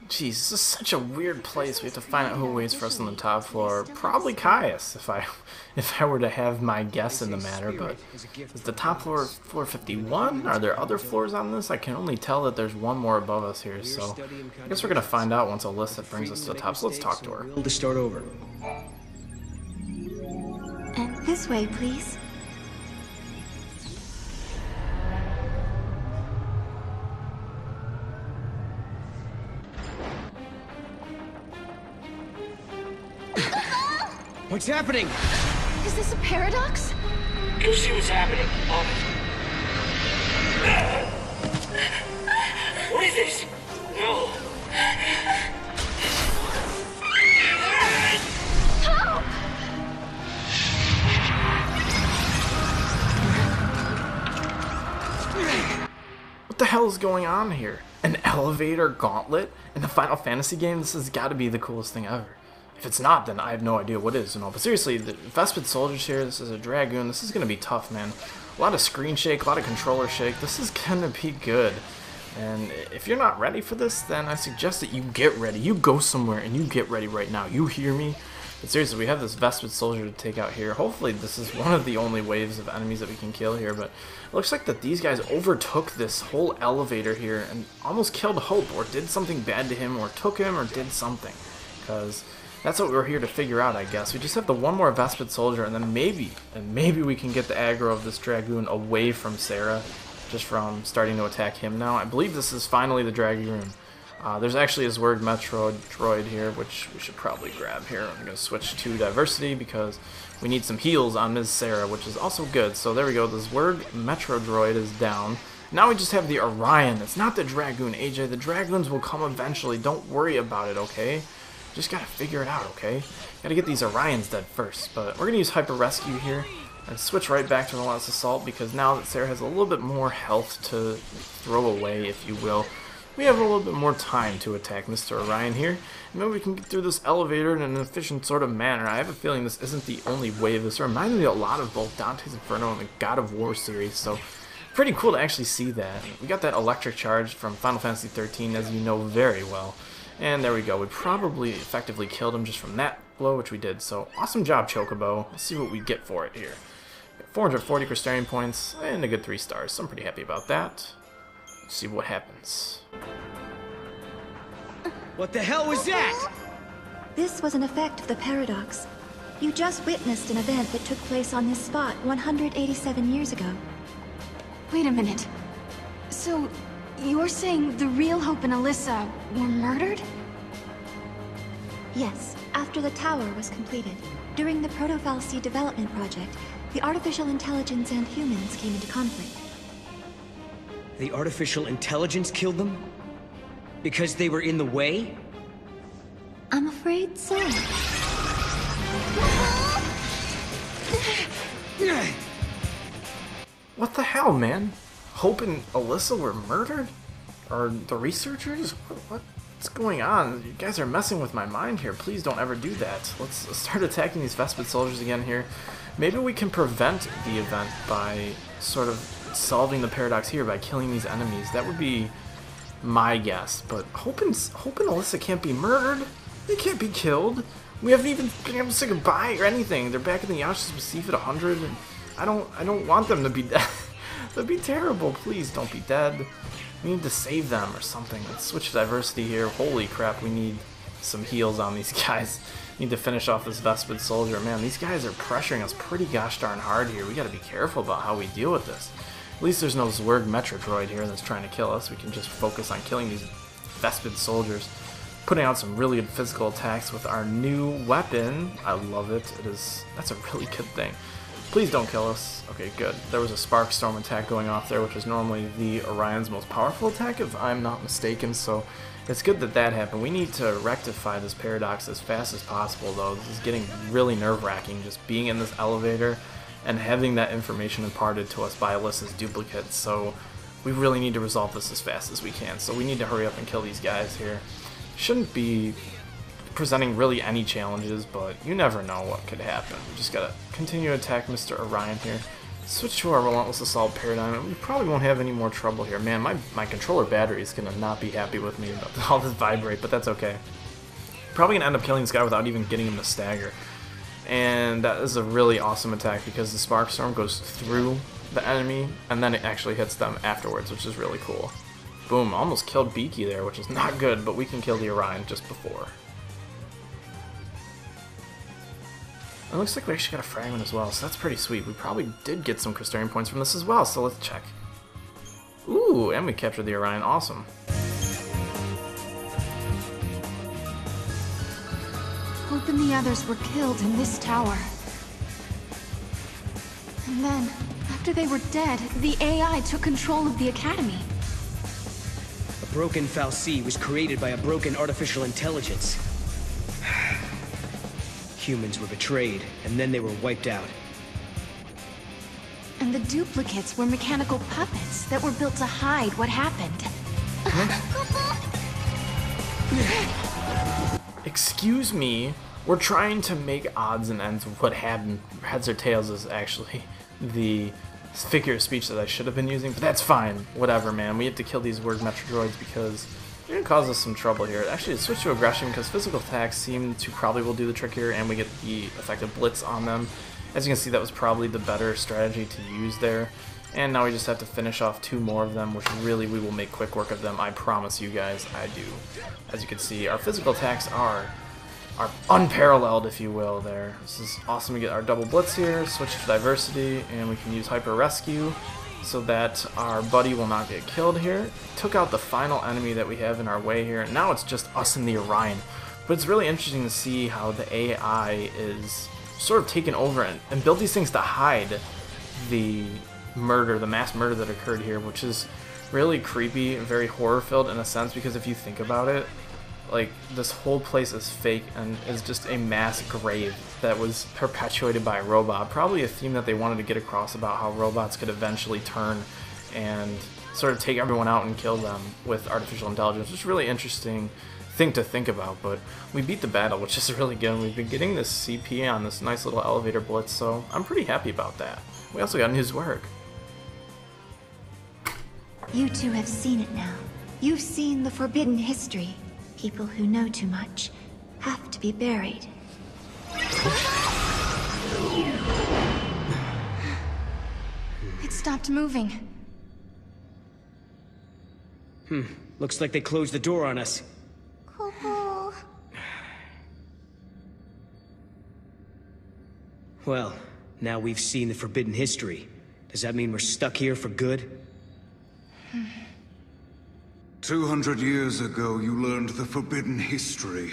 Jeez, this is such a weird place. We have to find out who waits for us on the top floor. Probably Caius, if I were to have my guess in the matter. But is the top floor floor 51? Are there other floors on this? I can only tell that there's one more above us here. So I guess we're gonna find out once Alyssa brings us to the top. So let's talk to her. To start over. This way, please. What's happening? Is this a paradox? Go see what's happening. What is this? No. Help! What the hell is going on here? An elevator gauntlet in the Final Fantasy game? This has got to be the coolest thing ever. If it's not, then I have no idea what is. But seriously, the Vespid soldiers here, this is a Dragoon. This is going to be tough, man. A lot of screen shake, a lot of controller shake. This is going to be good. And if you're not ready for this, then I suggest that you get ready. You go somewhere and you get ready right now. You hear me? But seriously, we have this Vespid soldier to take out here. Hopefully this is one of the only waves of enemies that we can kill here. But it looks like that these guys overtook this whole elevator here and almost killed Hope, or did something bad to him, or took him, or did something. Because that's what we're here to figure out, I guess. We just have the one more Vespid soldier, and then maybe we can get the aggro of this Dragoon away from Sarah, just from starting to attack him now. I believe this is finally the Dragoon. There's actually a Zwerg Metro droid here, which we should probably grab here. I'm going to switch to Diversity because we need some heals on Ms. Sarah, which is also good. So there we go, the Zwerg Metro droid is down. Now we just have the Orion. It's not the Dragoon, AJ. The Dragoons will come eventually. Don't worry about it, okay? Just gotta figure it out, okay? Gotta get these Orions dead first. But we're gonna use Hyper Rescue here and switch right back to Relentless Assault, because now that Sarah has a little bit more health to throw away, if you will, we have a little bit more time to attack Mr. Orion here. And maybe we can get through this elevator in an efficient sort of manner. I have a feeling this isn't the only wave. This reminded me a lot of both Dante's Inferno and the God of War series, so pretty cool to actually see that. We got that electric charge from Final Fantasy XIII, as you know very well. And there we go. We probably effectively killed him just from that blow, which we did. So awesome job, Chocobo. Let's see what we get for it here. 440 Crystarian points and a good 3 stars. So I'm pretty happy about that. Let's see what happens. What the hell was that? This was an effect of the paradox. You just witnessed an event that took place on this spot 187 years ago. Wait a minute. So, you're saying the real Hope and Alyssa were murdered? Yes, after the tower was completed. During the Proto-Fal'Cie development project, the artificial intelligence and humans came into conflict. The artificial intelligence killed them? Because they were in the way? I'm afraid so. What the hell, man? Hope and Alyssa were murdered? Or the researchers? What's going on? You guys are messing with my mind here. Please don't ever do that. Let's start attacking these Vespid soldiers again here. Maybe we can prevent the event by sort of solving the paradox here by killing these enemies. That would be my guess. But Hope and Alyssa can't be murdered. They can't be killed. We haven't even been able to say goodbye or anything. They're back in the Yasha's Massif at 100, and I don't want them to be dead. That'd be terrible. Please don't be dead. We need to save them or something. Let's switch to Diversity here. Holy crap, we need some heals on these guys. Need to finish off this Vespid soldier. Man, these guys are pressuring us pretty gosh darn hard here. We gotta be careful about how we deal with this. At least there's no Zwerg Metro droid here that's trying to kill us. We can just focus on killing these Vespid soldiers. Putting out some really good physical attacks with our new weapon. I love it. That's a really good thing. Please don't kill us. Okay, good. There was a Spark Storm attack going off there, which is normally the Orion's most powerful attack, if I'm not mistaken, so it's good that that happened. We need to rectify this paradox as fast as possible, though. This is getting really nerve-wracking, just being in this elevator and having that information imparted to us by Alyssa's duplicate, so we really need to resolve this as fast as we can. So we need to hurry up and kill these guys here. Shouldn't be presenting really any challenges, but you never know what could happen. We just gotta continue to attack Mr. Orion here. Switch to our Relentless Assault paradigm. We probably won't have any more trouble here. Man, my controller battery is going to not be happy with me about all this vibrate, but that's okay. Probably going to end up killing this guy without even getting him to stagger. And that is a really awesome attack because the Spark Storm goes through the enemy and then it actually hits them afterwards, which is really cool. Boom, almost killed Beaky there, which is not good, but we can kill the Orion just before. It looks like we actually got a fragment as well, so that's pretty sweet. We probably did get some Crystarian points from this as well, so let's check. Ooh, and we captured the Orion, awesome. Hope and the others were killed in this tower. And then, after they were dead, the AI took control of the Academy. A broken fal'Cie was created by a broken artificial intelligence. Humans were betrayed, and then they were wiped out. And the duplicates were mechanical puppets that were built to hide what happened. Excuse me, we're trying to make odds and ends of what happened. Heads or tails is actually the figure of speech that I should have been using, but that's fine. Whatever, man. We have to kill these word Metrodroids because they're going to cause us some trouble here. Actually, switch to aggression because physical attacks seem to probably will do the trick here, and we get the effective blitz on them. As you can see, that was probably the better strategy to use there. And now we just have to finish off 2 more of them, which really we will make quick work of them. I promise you guys, I do. As you can see, our physical attacks are unparalleled, if you will, there. This is awesome to get our double blitz here, switch to diversity, and we can use hyper rescue so that our buddy will not get killed here. Took out the final enemy that we have in our way here, and now it's just us and the Orion. But it's really interesting to see how the AI is sort of taken over and build these things to hide the murder, the mass murder that occurred here, which is really creepy and very horror-filled in a sense, because if you think about it, like, this whole place is fake and is just a mass grave that was perpetuated by a robot. Probably a theme that they wanted to get across about how robots could eventually turn and sort of take everyone out and kill them with artificial intelligence. It's a really interesting thing to think about, but we beat the battle, which is really good. We've been getting this CP on this nice little elevator blitz, so I'm pretty happy about that. We also got news work. You two have seen it now. You've seen the forbidden history. People who know too much have to be buried. It stopped moving. Looks like they closed the door on us. Well, now we've seen the forbidden history. Does that mean we're stuck here for good? 200 years ago, you learned the forbidden history,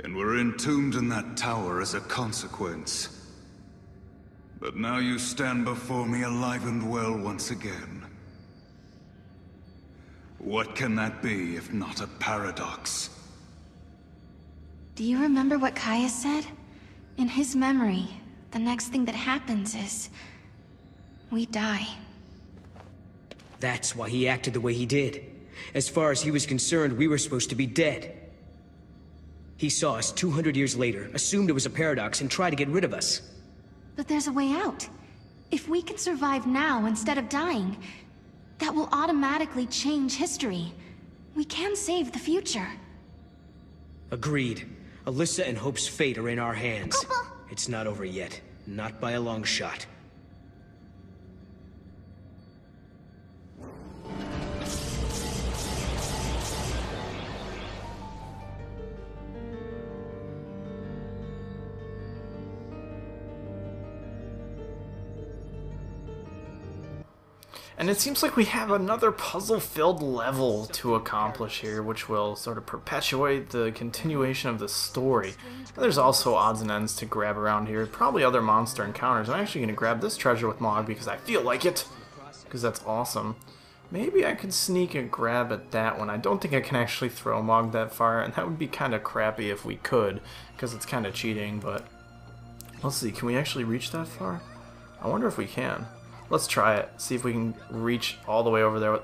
and were entombed in that tower as a consequence. But now you stand before me alive and well once again. What can that be if not a paradox? Do you remember what Kaya said? In his memory, the next thing that happens is we die. That's why he acted the way he did. As far as he was concerned, we were supposed to be dead. He saw us 200 years later, assumed it was a paradox, and tried to get rid of us. But there's a way out. If we can survive now instead of dying, that will automatically change history. We can save the future. Agreed. Alyssa and Hope's fate are in our hands. It's not over yet. Not by a long shot. And it seems like we have another puzzle-filled level to accomplish here, which will sort of perpetuate the continuation of the story. And there's also odds and ends to grab around here, probably other monster encounters. I'm actually going to grab this treasure with Mog because I feel like it, because that's awesome. Maybe I could sneak and grab at that one. I don't think I can actually throw Mog that far, and that would be kind of crappy if we could, because it's kind of cheating, but let's see, can we actually reach that far? I wonder if we can. Let's try it, see if we can reach all the way over there.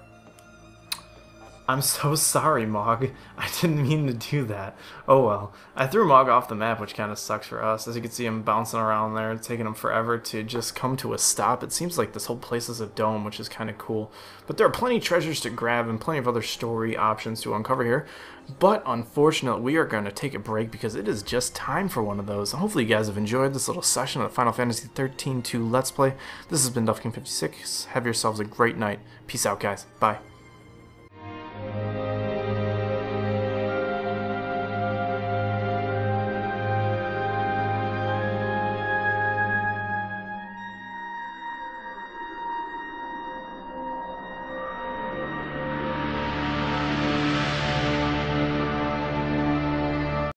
I'm so sorry, Mog. I didn't mean to do that. Oh well. I threw Mog off the map, which kind of sucks for us. As you can see him bouncing around there, taking him forever to just come to a stop. It seems like this whole place is a dome, which is kind of cool. But there are plenty of treasures to grab and plenty of other story options to uncover here. But unfortunately, we are going to take a break because it is just time for one of those. Hopefully you guys have enjoyed this little session of Final Fantasy XIII-2 Let's Play. This has been DuffKing56. Have yourselves a great night. Peace out, guys. Bye.